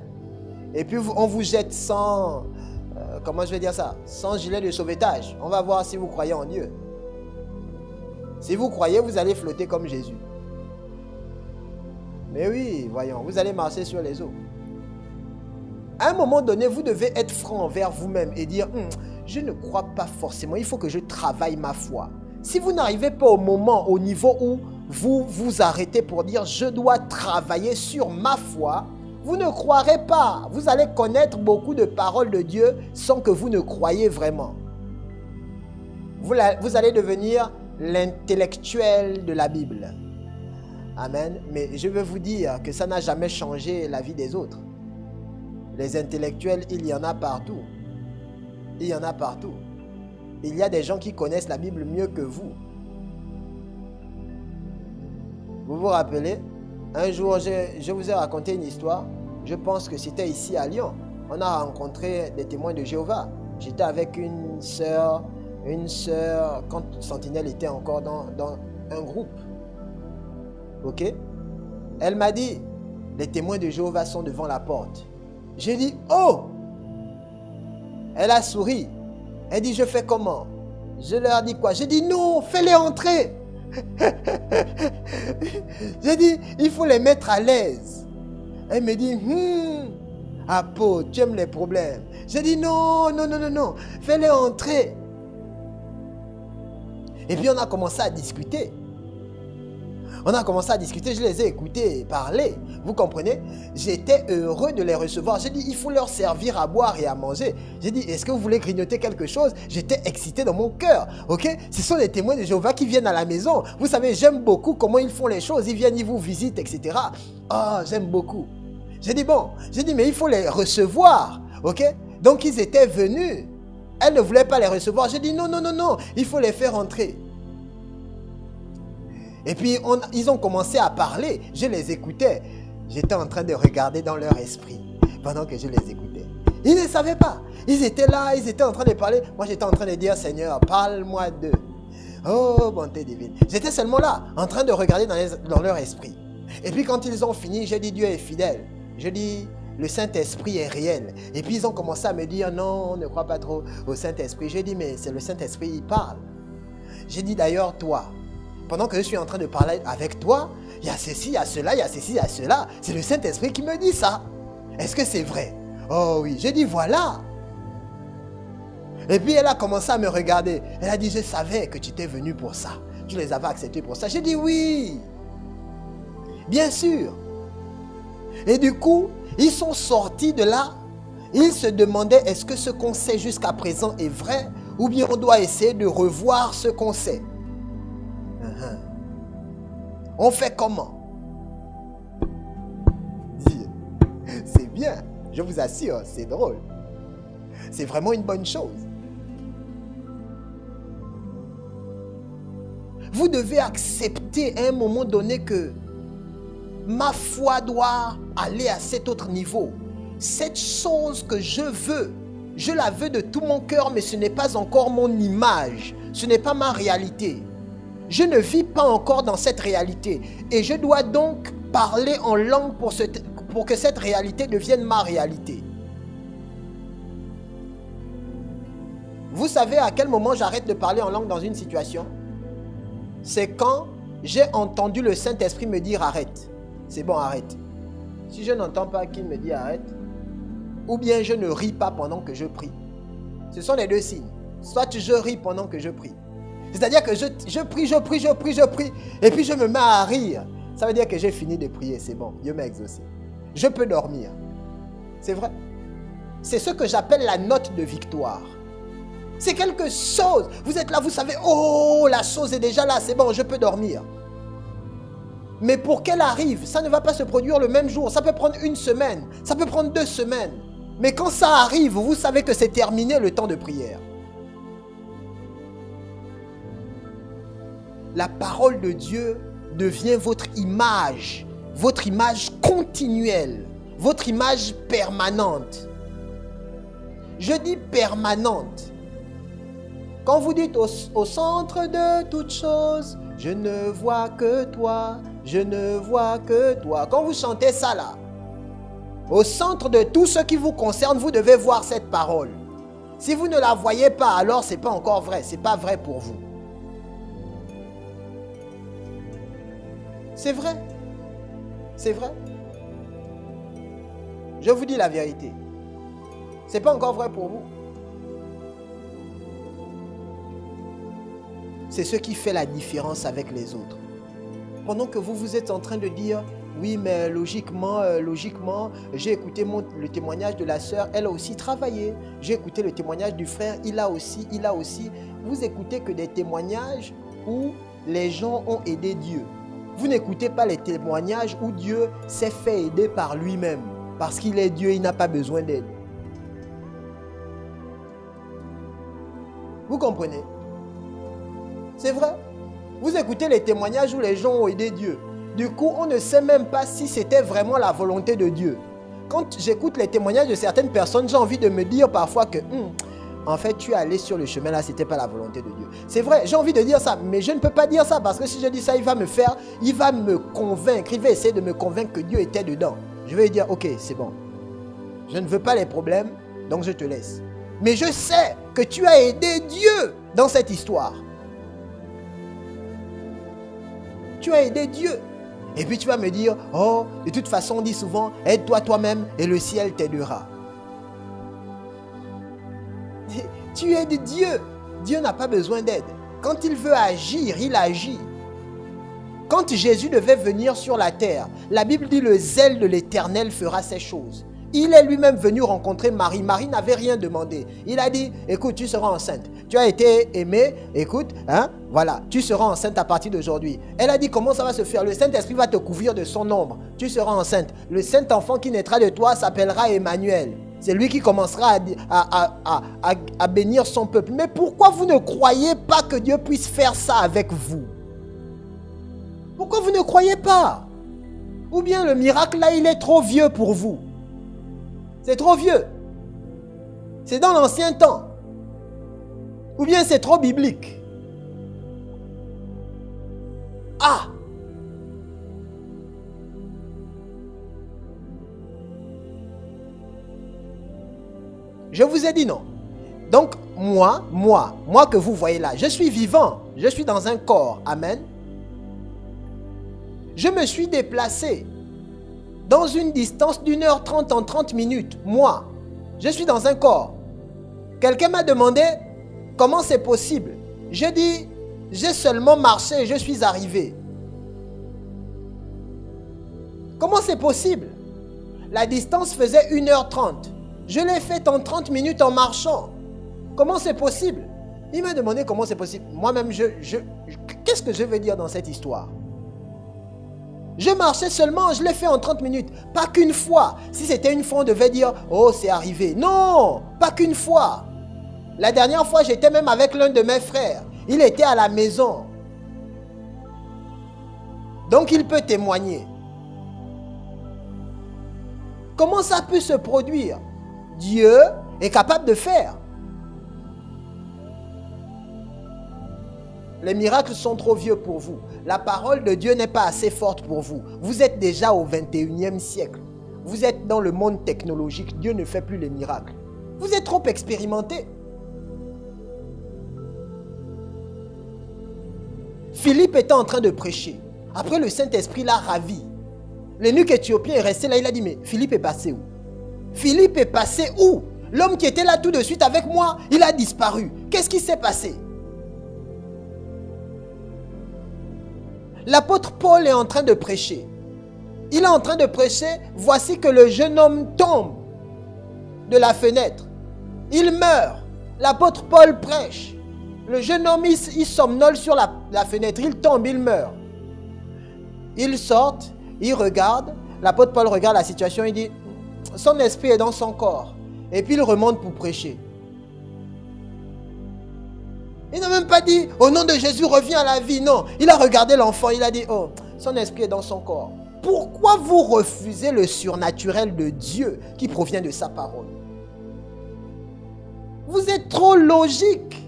Et puis on vous jette sans... comment je vais dire ça? Sans gilet de sauvetage. On va voir si vous croyez en Dieu. Si vous croyez, vous allez flotter comme Jésus. Mais oui, voyons, vous allez marcher sur les eaux. À un moment donné, vous devez être franc envers vous-même et dire, je ne crois pas forcément, il faut que je travaille ma foi. Si vous n'arrivez pas au niveau où vous vous arrêtez pour dire, je dois travailler sur ma foi, vous ne croirez pas. Vous allez connaître beaucoup de paroles de Dieu sans que vous ne croyez vraiment. Vous allez devenir l'intellectuel de la Bible. Amen. Mais je veux vous dire que ça n'a jamais changé la vie des autres. Les intellectuels, il y en a partout. Il y en a partout. Il y a des gens qui connaissent la Bible mieux que vous. Vous vous rappelez? Un jour, je vous ai raconté une histoire. Je pense que c'était ici à Lyon. On a rencontré des témoins de Jéhovah. J'étais avec une sœur, quand Sentinelle était encore dans un groupe. Ok? Elle m'a dit, les témoins de Jéhovah sont devant la porte. J'ai dit, oh! Elle a souri. Elle dit, je fais comment? Je leur dis quoi? J'ai dit, non, fais-les entrer. J'ai dit, il faut les mettre à l'aise. Elle me dit, apôtre, tu aimes les problèmes. J'ai dit, non, fais-les entrer. Et puis on a commencé à discuter. Je les ai écoutés parler. Vous comprenez? J'étais heureux de les recevoir. J'ai dit, il faut leur servir à boire et à manger. J'ai dit, est-ce que vous voulez grignoter quelque chose? J'étais excité dans mon cœur. Ok? Ce sont les témoins de Jéhovah qui viennent à la maison. Vous savez, j'aime beaucoup comment ils font les choses. Ils viennent, ils vous visitent, etc. Ah, j'aime beaucoup. J'ai dit, mais il faut les recevoir. Ok? Donc ils étaient venus. Elle ne voulait pas les recevoir. J'ai dit, non, il faut les faire entrer. Et puis, ils ont commencé à parler. Je les écoutais. J'étais en train de regarder dans leur esprit pendant que je les écoutais. Ils ne savaient pas. Ils étaient là, ils étaient en train de parler. Moi, j'étais en train de dire, Seigneur, parle-moi d'eux. Oh, bonté divine. J'étais seulement là, en train de regarder dans leur esprit. Et puis quand ils ont fini, j'ai dit Dieu est fidèle. Je dis le Saint-Esprit est réel. Et puis ils ont commencé à me dire non, on ne croit pas trop au Saint-Esprit. J'ai dit mais c'est le Saint-Esprit, il parle. J'ai dit d'ailleurs toi, pendant que je suis en train de parler avec toi, il y a ceci, il y a cela, il y a ceci, il y a cela. C'est le Saint-Esprit qui me dit ça. Est-ce que c'est vrai? Oh oui. J'ai dit voilà. Et puis elle a commencé à me regarder. Elle a dit je savais que tu étais venu pour ça. Tu les avais acceptés pour ça. J'ai dit oui. Bien sûr. Et du coup, ils sont sortis de là. Ils se demandaient est-ce que ce qu'on sait jusqu'à présent est vrai ou bien on doit essayer de revoir ce qu'on sait. On fait comment? C'est bien, je vous assure, c'est drôle. C'est vraiment une bonne chose. Vous devez accepter à un moment donné que ma foi doit aller à cet autre niveau. Cette chose que je la veux de tout mon cœur, mais ce n'est pas encore mon image. Ce n'est pas ma réalité. Je ne vis pas encore dans cette réalité. Et je dois donc parler en langue pour que cette réalité devienne ma réalité. Vous savez à quel moment j'arrête de parler en langue dans une situation? C'est quand j'ai entendu le Saint-Esprit me dire arrête. C'est bon, arrête. Si je n'entends pas qu'il me dit arrête, ou bien je ne ris pas pendant que je prie. Ce sont les deux signes. Soit je ris pendant que je prie. C'est-à-dire que je prie, et puis je me mets à rire. Ça veut dire que j'ai fini de prier, c'est bon, Dieu m'a exaucé. Je peux dormir. C'est vrai. C'est ce que j'appelle la note de victoire. C'est quelque chose. Vous êtes là, vous savez, oh, la chose est déjà là, c'est bon, je peux dormir. Mais pour qu'elle arrive, ça ne va pas se produire le même jour. Ça peut prendre une semaine, ça peut prendre 2 semaines. Mais quand ça arrive, vous savez que c'est terminé le temps de prière. La parole de Dieu devient votre image continuelle, votre image permanente. Je dis permanente. Quand vous dites au centre de toute chose, je ne vois que toi, je ne vois que toi. Quand vous chantez ça là, au centre de tout ce qui vous concerne, vous devez voir cette parole. Si vous ne la voyez pas, alors ce n'est pas encore vrai, ce n'est pas vrai pour vous. C'est vrai. C'est vrai. Je vous dis la vérité. Ce n'est pas encore vrai pour vous. C'est ce qui fait la différence avec les autres. Pendant que vous êtes en train de dire, oui, mais logiquement, j'ai écouté le témoignage de la sœur, elle a aussi travaillé. J'ai écouté le témoignage du frère, il a aussi. Vous écoutez que des témoignages où les gens ont aidé Dieu. Vous n'écoutez pas les témoignages où Dieu s'est fait aider par lui-même. Parce qu'il est Dieu, il n'a pas besoin d'aide. Vous comprenez? C'est vrai. Vous écoutez les témoignages où les gens ont aidé Dieu. Du coup, on ne sait même pas si c'était vraiment la volonté de Dieu. Quand j'écoute les témoignages de certaines personnes, j'ai envie de me dire parfois que en fait, tu es allé sur le chemin là, ce n'était pas la volonté de Dieu. C'est vrai, j'ai envie de dire ça, mais je ne peux pas dire ça parce que si je dis ça, il va me convaincre, il va essayer de me convaincre que Dieu était dedans. Je vais dire, ok, c'est bon. Je ne veux pas les problèmes, donc je te laisse. Mais je sais que tu as aidé Dieu dans cette histoire. Tu as aidé Dieu. Et puis tu vas me dire, oh, de toute façon, on dit souvent, aide-toi toi-même et le ciel t'aidera. Tu aides Dieu. Dieu n'a pas besoin d'aide. Quand il veut agir, il agit. Quand Jésus devait venir sur la terre, la Bible dit le zèle de l'Éternel fera ces choses. Il est lui-même venu rencontrer Marie. Marie n'avait rien demandé. Il a dit, écoute, tu seras enceinte. Tu as été aimée, écoute, voilà, tu seras enceinte à partir d'aujourd'hui. Elle a dit, comment ça va se faire? Le Saint-Esprit va te couvrir de son ombre. Tu seras enceinte. Le Saint-Enfant qui naîtra de toi s'appellera Emmanuel. C'est lui qui commencera à bénir son peuple. Mais pourquoi vous ne croyez pas que Dieu puisse faire ça avec vous? Pourquoi vous ne croyez pas? Ou bien le miracle là, il est trop vieux pour vous? C'est trop vieux. C'est dans l'ancien temps. Ou bien c'est trop biblique. Je vous ai dit non. Donc, moi que vous voyez là, je suis vivant. Je suis dans un corps. Amen. Je me suis déplacé dans une distance d'1h30 en 30 minutes. Moi, je suis dans un corps. Quelqu'un m'a demandé comment c'est possible. Je dis, j'ai seulement marché et je suis arrivé. Comment c'est possible? La distance faisait 1h30. Je l'ai faite en 30 minutes en marchant. Comment c'est possible? Il m'a demandé comment c'est possible. Moi-même, qu'est-ce que je veux dire dans cette histoire? Je marchais seulement, je l'ai fait en 30 minutes. Pas qu'une fois. Si c'était une fois, on devait dire, oh, c'est arrivé. Non, pas qu'une fois. La dernière fois, j'étais même avec l'un de mes frères. Il était à la maison. Donc, il peut témoigner. Comment ça peut se produire? Dieu est capable de faire. Les miracles sont trop vieux pour vous. La parole de Dieu n'est pas assez forte pour vous. Vous êtes déjà au 21e siècle. Vous êtes dans le monde technologique. Dieu ne fait plus les miracles. Vous êtes trop expérimenté. Philippe était en train de prêcher. Après, le Saint-Esprit l'a ravi. L'eunuque éthiopien est resté là. Il a dit, mais Philippe est passé où? Philippe est passé où? L'homme qui était là tout de suite avec moi, il a disparu. Qu'est-ce qui s'est passé? L'apôtre Paul est en train de prêcher. Il est en train de prêcher. Voici que le jeune homme tombe de la fenêtre. Il meurt. L'apôtre Paul prêche. Le jeune homme, il somnole sur la fenêtre. Il tombe, il meurt. Il sort, il regarde. L'apôtre Paul regarde la situation. Il dit, son esprit est dans son corps. Et puis il remonte pour prêcher. Il n'a même pas dit, au nom de Jésus, reviens à la vie. Non, il a regardé l'enfant, il a dit, oh, son esprit est dans son corps. Pourquoi vous refusez le surnaturel de Dieu qui provient de sa parole? Vous êtes trop logique.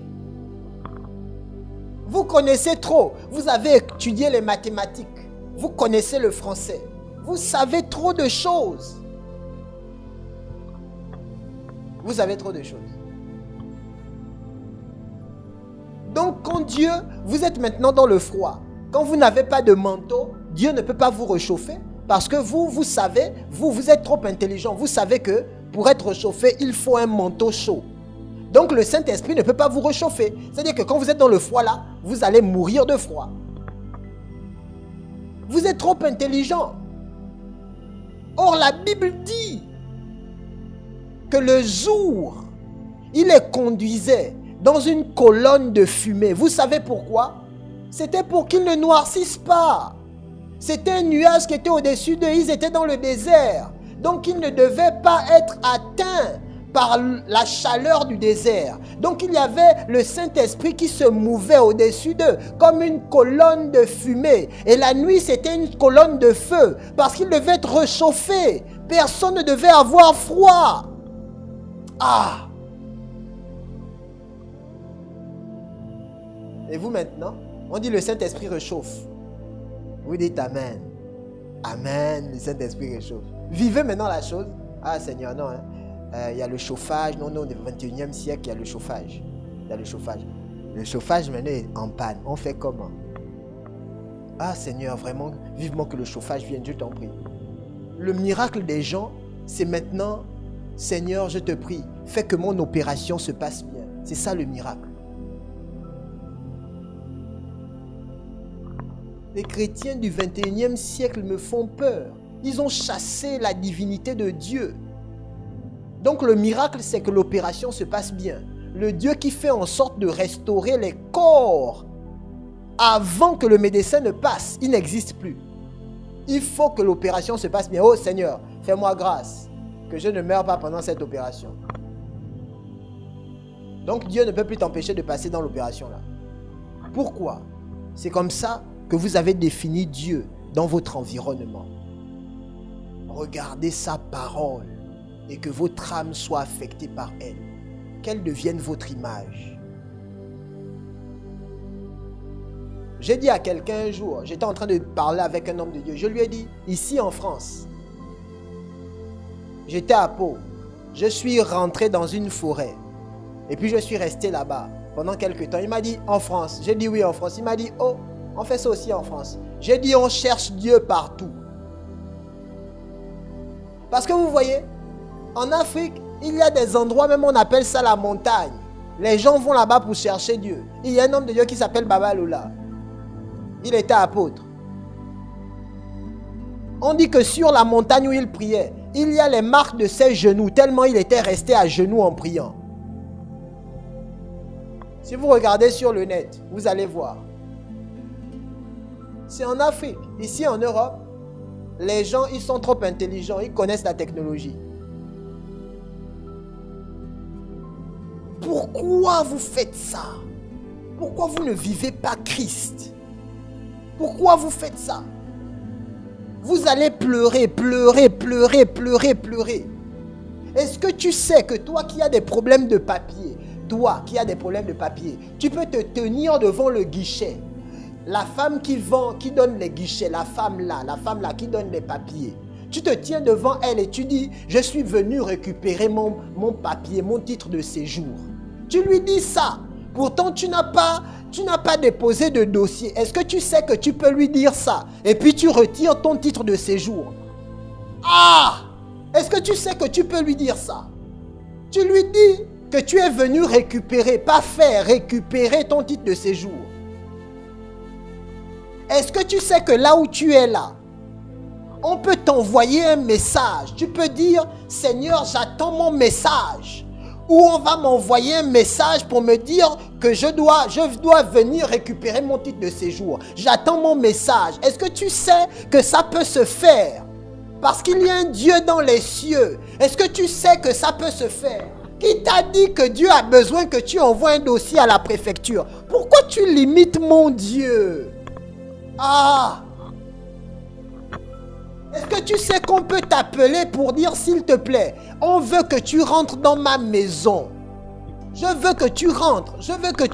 Vous connaissez trop. Vous avez étudié les mathématiques. Vous connaissez le français. Vous savez trop de choses. Vous savez trop de choses. Donc, quand Dieu, vous êtes maintenant dans le froid, quand vous n'avez pas de manteau, Dieu ne peut pas vous réchauffer parce que vous savez, vous êtes trop intelligent. Vous savez que pour être réchauffé, il faut un manteau chaud. Donc, le Saint-Esprit ne peut pas vous réchauffer. C'est-à-dire que quand vous êtes dans le froid là, vous allez mourir de froid. Vous êtes trop intelligent. Or, la Bible dit que le jour, il les conduisait dans une colonne de fumée. Vous savez pourquoi? C'était pour qu'ils ne noircissent pas. C'était un nuage qui était au-dessus d'eux. Ils étaient dans le désert. Donc, ils ne devaient pas être atteints par la chaleur du désert. Donc, il y avait le Saint-Esprit qui se mouvait au-dessus d'eux comme une colonne de fumée. Et la nuit, c'était une colonne de feu parce qu'ils devaient être réchauffés. Personne ne devait avoir froid. Ah! Et vous maintenant, on dit le Saint-Esprit réchauffe. Vous dites Amen. Amen, le Saint-Esprit réchauffe. Vivez maintenant la chose. Ah Seigneur, non. Il y a le chauffage. Non, on est au 21e siècle, il y a le chauffage. Il y a le chauffage. Le chauffage maintenant est en panne. On fait comment? Ah Seigneur, vraiment, vivement que le chauffage vienne, je t'en prie. Le miracle des gens, c'est maintenant, Seigneur, je te prie, fais que mon opération se passe bien. C'est ça le miracle. Les chrétiens du 21e siècle me font peur. Ils ont chassé la divinité de Dieu. Donc le miracle, c'est que l'opération se passe bien. Le Dieu qui fait en sorte de restaurer les corps avant que le médecin ne passe, il n'existe plus. Il faut que l'opération se passe bien. Oh Seigneur, fais-moi grâce que je ne meure pas pendant cette opération. Donc Dieu ne peut plus t'empêcher de passer dans l'opération là. Pourquoi? C'est comme ça que vous avez défini Dieu dans votre environnement. Regardez sa parole et que votre âme soit affectée par elle. Qu'elle devienne votre image. J'ai dit à quelqu'un un jour, j'étais en train de parler avec un homme de Dieu. Je lui ai dit, ici en France, j'étais à Pau. je suis rentré dans une forêt. Et puis je suis resté là-bas pendant quelques temps. Il m'a dit, en France. J'ai dit oui, en France. Il m'a dit, oh, on fait ça aussi en France. J'ai dit, on cherche Dieu partout. Parce que vous voyez, en Afrique, il y a des endroits, même on appelle ça la montagne. Les gens vont là-bas pour chercher Dieu. Il y a un homme de Dieu qui s'appelle Baba Lola. Il était apôtre. On dit que sur la montagne où il priait, il y a les marques de ses genoux, tellement il était resté à genoux en priant. Si vous regardez sur le net, vous allez voir. C'est en Afrique. Ici en Europe, les gens, ils sont trop intelligents, ils connaissent la technologie. Pourquoi vous faites ça? Pourquoi vous ne vivez pas Christ? Pourquoi vous faites ça? Vous allez pleurer, pleurer, pleurer, pleurer, pleurer. Est-ce que tu sais que toi qui as des problèmes de papier, tu peux te tenir devant le guichet. La femme qui vend, qui donne les guichets, la femme là qui donne les papiers. Tu te tiens devant elle et tu dis, je suis venu récupérer mon papier, mon titre de séjour. Tu lui dis ça. Pourtant, tu n'as pas déposé de dossier. Est-ce que tu sais que tu peux lui dire ça? Et puis tu retires ton titre de séjour. Ah! Est-ce que tu sais que tu peux lui dire ça? Tu lui dis que tu es venu récupérer, pas faire récupérer ton titre de séjour. Est-ce que tu sais que là où tu es là, on peut t'envoyer un message. Tu peux dire, Seigneur, j'attends mon message. Ou on va m'envoyer un message pour me dire que je dois venir récupérer mon titre de séjour. J'attends mon message. Est-ce que tu sais que ça peut se faire? Parce qu'il y a un Dieu dans les cieux. Est-ce que tu sais que ça peut se faire? Qui t'a dit que Dieu a besoin que tu envoies un dossier à la préfecture? Pourquoi tu limites mon Dieu? Ah! Est-ce que tu sais qu'on peut t'appeler pour dire, s'il te plaît, on veut que tu rentres dans ma maison. Je veux que tu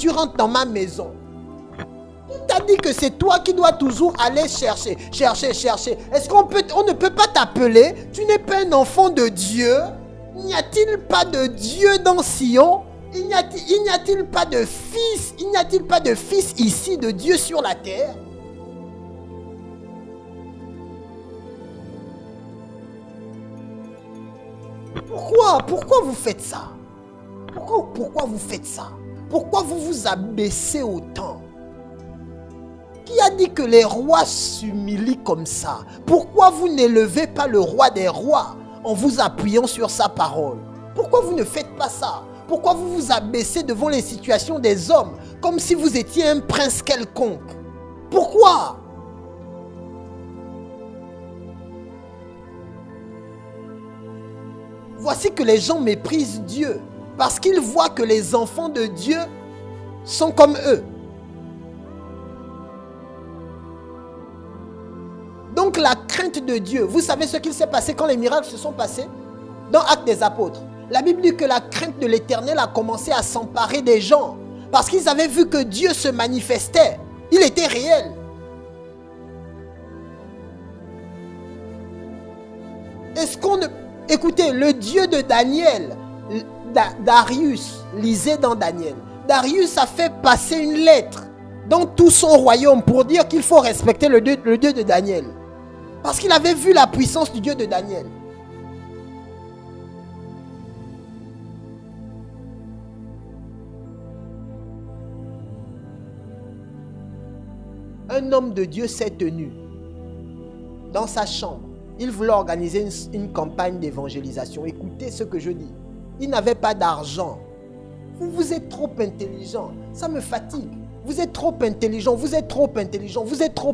rentres dans ma maison. Qui t'a dit que c'est toi qui dois toujours aller chercher? Est-ce qu'on ne peut pas t'appeler? Tu n'es pas un enfant de Dieu? N'y a-t-il pas de Dieu dans Sion? Il n'y a-t-il pas de fils? Il n'y a-t-il pas de fils ici de Dieu sur la terre? Pourquoi vous faites ça? Pourquoi vous faites ça? Pourquoi vous vous abaissez autant? Qui a dit que les rois s'humilient comme ça? Pourquoi vous n'élevez pas le roi des rois en vous appuyant sur sa parole? Pourquoi vous ne faites pas ça? Pourquoi vous vous abaissez devant les situations des hommes comme si vous étiez un prince quelconque? Pourquoi? Voici que les gens méprisent Dieu parce qu'ils voient que les enfants de Dieu sont comme eux. Donc la crainte de Dieu, vous savez ce qu'il s'est passé quand les miracles se sont passés? Dans Actes des Apôtres, la Bible dit que la crainte de l'Éternel a commencé à s'emparer des gens parce qu'ils avaient vu que Dieu se manifestait. Il était réel. Est-ce qu'on ne... Écoutez, le Dieu de Daniel, Darius, lisez dans Daniel. Darius a fait passer une lettre dans tout son royaume pour dire qu'il faut respecter le Dieu de Daniel. Parce qu'il avait vu la puissance du Dieu de Daniel. Un homme de Dieu s'est tenu dans sa chambre. Il voulait organiser une campagne d'évangélisation. Écoutez ce que je dis. Il n'avait pas d'argent. Vous êtes trop intelligent. Ça me fatigue. Vous êtes trop intelligent. Vous êtes trop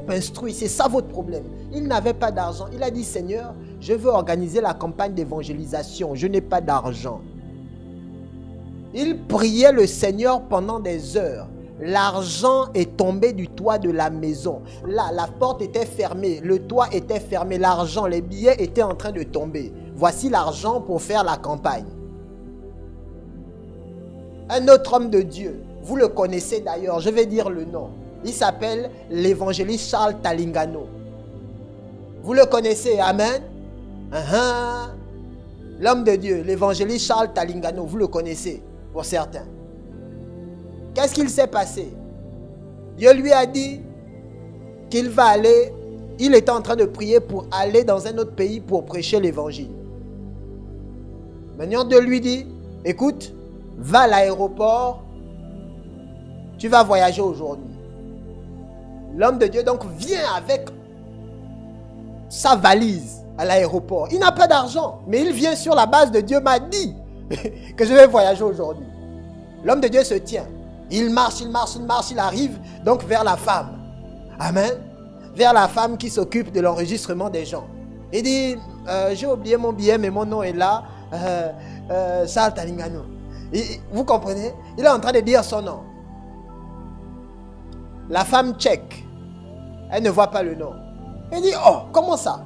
instruit. C'est ça votre problème. Il n'avait pas d'argent. Il a dit, Seigneur, je veux organiser la campagne d'évangélisation. Je n'ai pas d'argent. Il priait le Seigneur pendant des heures. L'argent est tombé du toit de la maison. Là, la porte était fermée, le toit était fermé, l'argent, les billets étaient en train de tomber. Voici l'argent pour faire la campagne. Un autre homme de Dieu, vous le connaissez d'ailleurs, je vais dire le nom. Il s'appelle l'évangéliste Charles Talingano. Vous le connaissez, amen? l'homme de Dieu, l'évangéliste Charles Talingano, vous le connaissez pour certains. Qu'est-ce qu'il s'est passé? Dieu lui a dit qu'il va aller, il était en train de prier pour aller dans un autre pays pour prêcher l'évangile. Maintenant Dieu lui dit, écoute, va à l'aéroport, tu vas voyager aujourd'hui. L'homme de Dieu donc vient avec sa valise à l'aéroport. Il n'a pas d'argent, mais il vient sur la base de Dieu m'a dit que je vais voyager aujourd'hui. L'homme de Dieu se tient. Il marche, il arrive donc vers la femme. Amen. Vers la femme qui s'occupe de l'enregistrement des gens. Il dit, j'ai oublié mon billet, mais mon nom est là. Charles Talingano. Vous comprenez? Il est en train de dire son nom. La femme check. Elle ne voit pas le nom. Elle dit, oh, comment ça?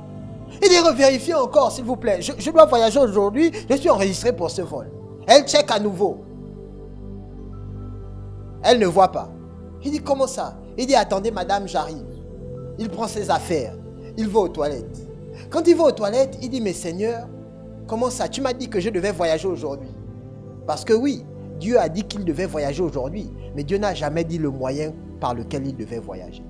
Il dit, revérifiez encore, s'il vous plaît. Je dois voyager aujourd'hui. Je suis enregistré pour ce vol. Elle check à nouveau. Elle ne voit pas. Il dit, comment ça? Il dit, attendez, madame, j'arrive. Il prend ses affaires. Il va aux toilettes. Quand il va aux toilettes, il dit, mais Seigneur, comment ça? Tu m'as dit que je devais voyager aujourd'hui. Parce que oui, Dieu a dit qu'il devait voyager aujourd'hui. Mais Dieu n'a jamais dit le moyen par lequel il devait voyager.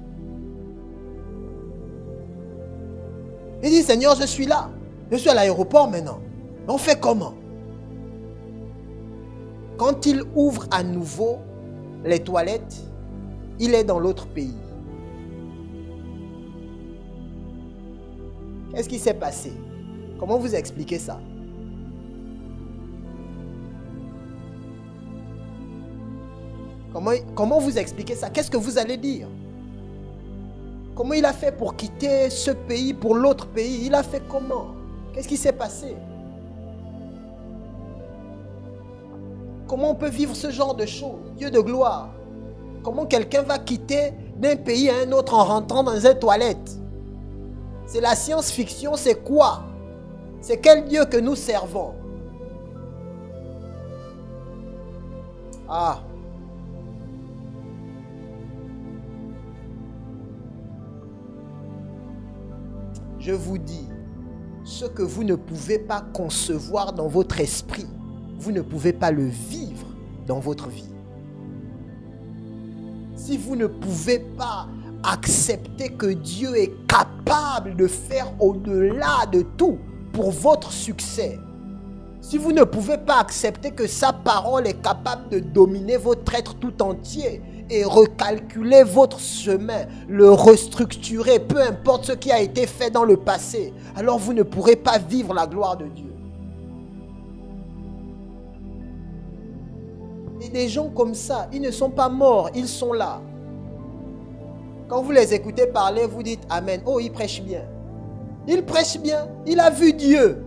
Il dit, Seigneur, je suis là. Je suis à l'aéroport maintenant. On fait comment? Quand il ouvre à nouveau les toilettes, il est dans l'autre pays. Qu'est-ce qui s'est passé? Comment vous expliquez ça? Comment vous expliquez ça? Qu'est-ce que vous allez dire? Comment il a fait pour quitter ce pays pour l'autre pays? Il a fait comment? Qu'est-ce qui s'est passé? Comment on peut vivre ce genre de choses? Dieu de gloire. Comment quelqu'un va quitter d'un pays à un autre en rentrant dans une toilette? C'est la science-fiction, c'est quoi? C'est quel Dieu que nous servons? Ah! Je vous dis, ce que vous ne pouvez pas concevoir dans votre esprit, vous ne pouvez pas le vivre dans votre vie. Si vous ne pouvez pas accepter que Dieu est capable de faire au-delà de tout pour votre succès, si vous ne pouvez pas accepter que sa parole est capable de dominer votre être tout entier et recalculer votre chemin, le restructurer, peu importe ce qui a été fait dans le passé, alors vous ne pourrez pas vivre la gloire de Dieu. Et des gens comme ça, ils ne sont pas morts, ils sont là. Quand vous les écoutez parler, vous dites Amen. Oh, il prêche bien. Il prêche bien, il a vu Dieu.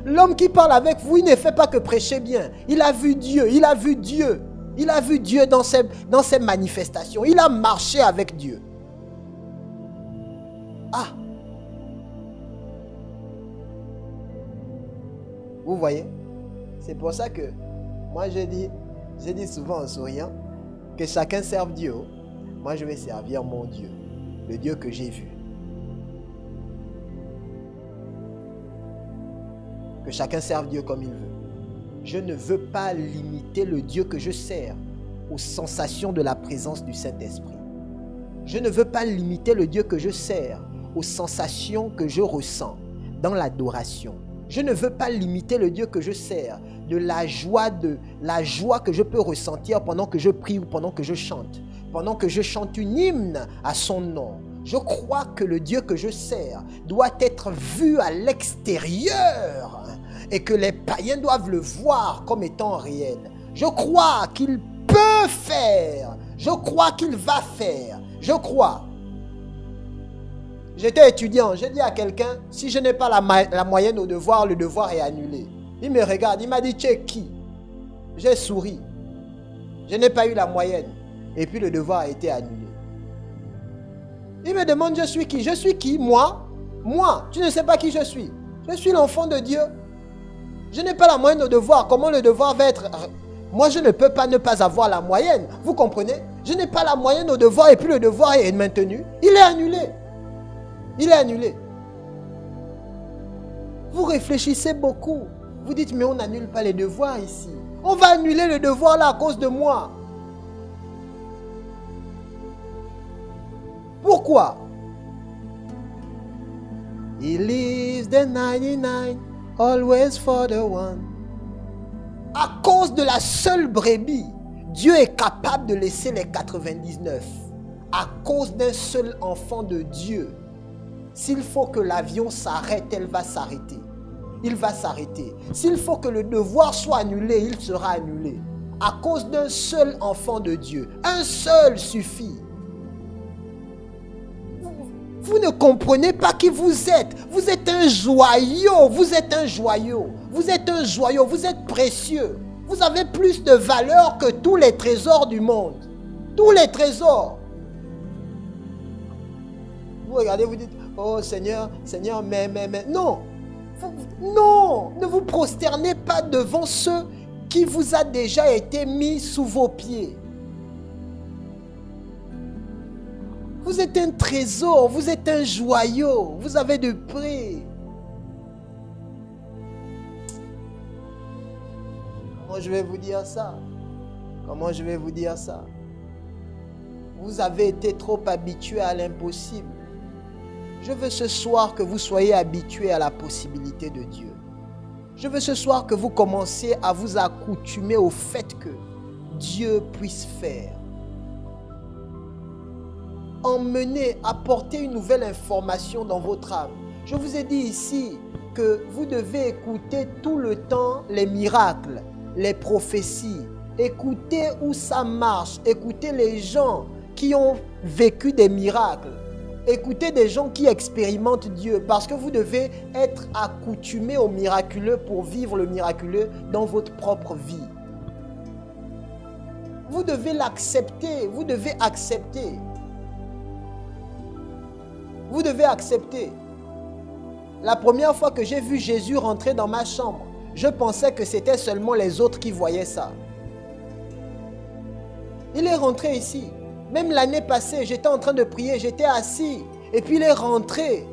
L'homme qui parle avec vous, il ne fait pas que prêcher bien. Il a vu Dieu, il a vu Dieu. Il a vu Dieu dans ses manifestations. Il a marché avec Dieu. Ah! Vous voyez? C'est pour ça que moi je dis souvent en souriant que chacun serve Dieu. Moi je vais servir mon Dieu, le Dieu que j'ai vu. Que chacun serve Dieu comme il veut. Je ne veux pas limiter le Dieu que je sers aux sensations de la présence du Saint-Esprit. Je ne veux pas limiter le Dieu que je sers aux sensations que je ressens dans l'adoration. Je ne veux pas limiter le Dieu que je sers de la joie que je peux ressentir pendant que je prie ou pendant que je chante. Pendant que je chante une hymne à son nom. Je crois que le Dieu que je sers doit être vu à l'extérieur et que les païens doivent le voir comme étant réel. Je crois qu'il peut faire. Je crois qu'il va faire. Je crois. J'étais étudiant. J'ai dit à quelqu'un, si je n'ai pas la moyenne au devoir, le devoir est annulé. Il me regarde. Il m'a dit, tu es qui? J'ai souri. Je n'ai pas eu la moyenne. Et puis le devoir a été annulé. Il me demande, je suis qui? Je suis qui? Moi? Moi? Tu ne sais pas qui je suis. Je suis l'enfant de Dieu. Je n'ai pas la moyenne au devoir. Comment le devoir va être... Moi, je ne peux pas ne pas avoir la moyenne. Vous comprenez? Je n'ai pas la moyenne au devoir et puis le devoir est maintenu. Il est annulé. Il est annulé. Vous réfléchissez beaucoup. Vous dites, mais on n'annule pas les devoirs ici. On va annuler le devoir là à cause de moi. Pourquoi? He leaves the 99, always for the one. À cause de la seule brebis, Dieu est capable de laisser les 99. À cause d'un seul enfant de Dieu. S'il faut que l'avion s'arrête, elle va s'arrêter. Il va s'arrêter. S'il faut que le devoir soit annulé, il sera annulé. À cause d'un seul enfant de Dieu. Un seul suffit. Vous ne comprenez pas qui vous êtes. Vous êtes un joyau. Vous êtes un joyau. Vous êtes un joyau. Vous êtes précieux. Vous avez plus de valeur que tous les trésors du monde. Tous les trésors. Vous regardez, vous dites, oh Seigneur, Seigneur, mais. Non. Non. Ne vous prosternez pas devant ceux qui vous a déjà été mis sous vos pieds. Vous êtes un trésor, vous êtes un joyau, vous avez de prix. Comment je vais vous dire ça? Comment je vais vous dire ça? Vous avez été trop habitué à l'impossible. Je veux ce soir que vous soyez habitués à la possibilité de Dieu. Je veux ce soir que vous commenciez à vous accoutumer au fait que Dieu puisse faire. Emmener, apporter une nouvelle information dans votre âme. Je vous ai dit ici que vous devez écouter tout le temps les miracles, les prophéties. Écoutez où ça marche. Écoutez les gens qui ont vécu des miracles. Écoutez des gens qui expérimentent Dieu parce que vous devez être accoutumé au miraculeux pour vivre le miraculeux dans votre propre vie. Vous devez l'accepter. Vous devez accepter. Vous devez accepter. La première fois que j'ai vu Jésus rentrer dans ma chambre, je pensais que c'était seulement les autres qui voyaient ça. Il est rentré ici. Même l'année passée, j'étais en train de prier, j'étais assis. Et puis il est rentré.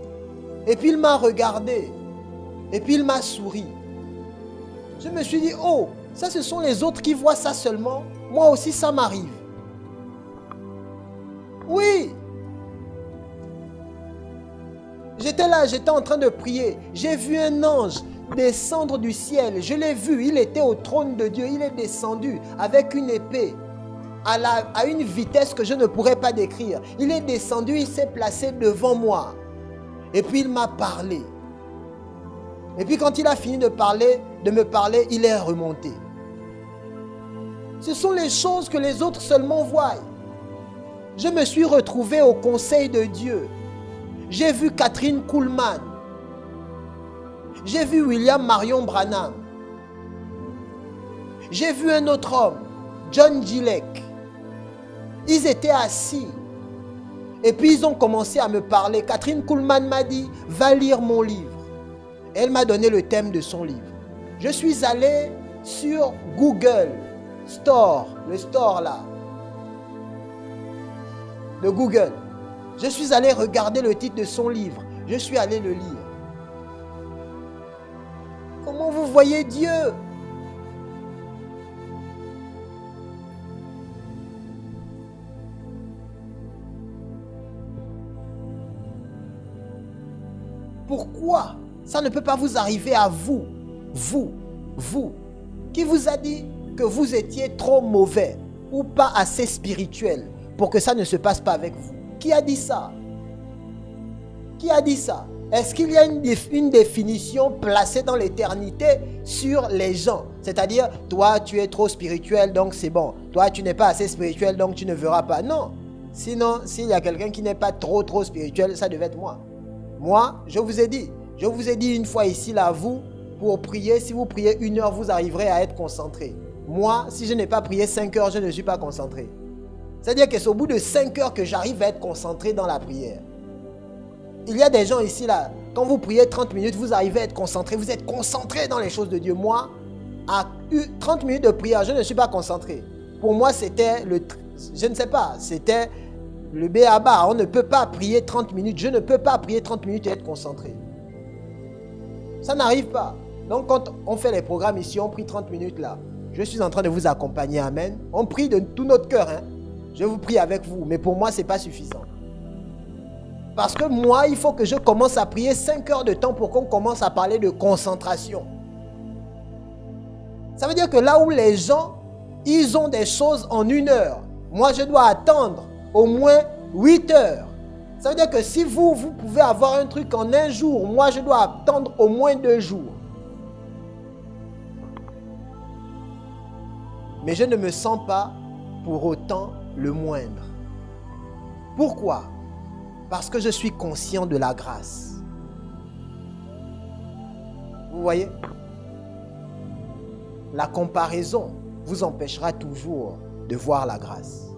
Et puis il m'a regardé. Et puis il m'a souri. Je me suis dit, oh, ça ce sont les autres qui voient ça seulement. Moi aussi ça m'arrive. Oui. J'étais là, j'étais en train de prier. J'ai vu un ange descendre du ciel. Je l'ai vu, il était au trône de Dieu. Il est descendu avec une épée à une vitesse que je ne pourrais pas décrire. Il est descendu, il s'est placé devant moi. Et puis il m'a parlé. Et puis quand il a fini de me parler, il est remonté. Ce sont les choses que les autres seulement voient. Je me suis retrouvé au conseil de Dieu. J'ai vu Catherine Kuhlman. J'ai vu William Marion Branham. J'ai vu un autre homme, John Gillek. Ils étaient assis. Et puis ils ont commencé à me parler. Catherine Kuhlman m'a dit, va lire mon livre. Elle m'a donné le thème de son livre. Je suis allé sur Google Store, le store là, de Google. Je suis allé regarder le titre de son livre. Je suis allé le lire. Comment vous voyez Dieu? Pourquoi ça ne peut pas vous arriver à vous? Vous. Qui vous a dit que vous étiez trop mauvais ou pas assez spirituel pour que ça ne se passe pas avec vous? Qui a dit ça? Qui a dit ça? Est-ce qu'il y a une définition placée dans l'éternité sur les gens? C'est-à-dire, toi, tu es trop spirituel, donc c'est bon. Toi, tu n'es pas assez spirituel, donc tu ne verras pas. Non. Sinon, s'il y a quelqu'un qui n'est pas trop spirituel, ça devait être moi. Moi, je vous ai dit une fois ici, là, vous, pour prier, si vous priez 1 heure, vous arriverez à être concentré. Moi, si je n'ai pas prié 5 heures, je ne suis pas concentré. C'est-à-dire que c'est au bout de 5 heures que j'arrive à être concentré dans la prière. Il y a des gens ici, là, quand vous priez 30 minutes, vous arrivez à être concentré. Vous êtes concentré dans les choses de Dieu. Moi, à 30 minutes de prière, je ne suis pas concentré. Pour moi, c'était je ne sais pas, c'était le b.a.-ba. On ne peut pas prier 30 minutes. Je ne peux pas prier 30 minutes et être concentré. Ça n'arrive pas. Donc quand on fait les programmes ici, on prie 30 minutes là. Je suis en train de vous accompagner, amen. On prie de tout notre cœur, hein. Je vous prie avec vous, mais pour moi, ce n'est pas suffisant. Parce que moi, il faut que je commence à prier 5 heures de temps pour qu'on commence à parler de concentration. Ça veut dire que là où les gens, ils ont des choses en 1 heure, moi, je dois attendre au moins 8 heures. Ça veut dire que si vous pouvez avoir un truc en 1 jour, moi, je dois attendre au moins 2 jours. Mais je ne me sens pas pour autant le moindre. Pourquoi? Parce que je suis conscient de la grâce. Vous voyez? La comparaison vous empêchera toujours de voir la grâce.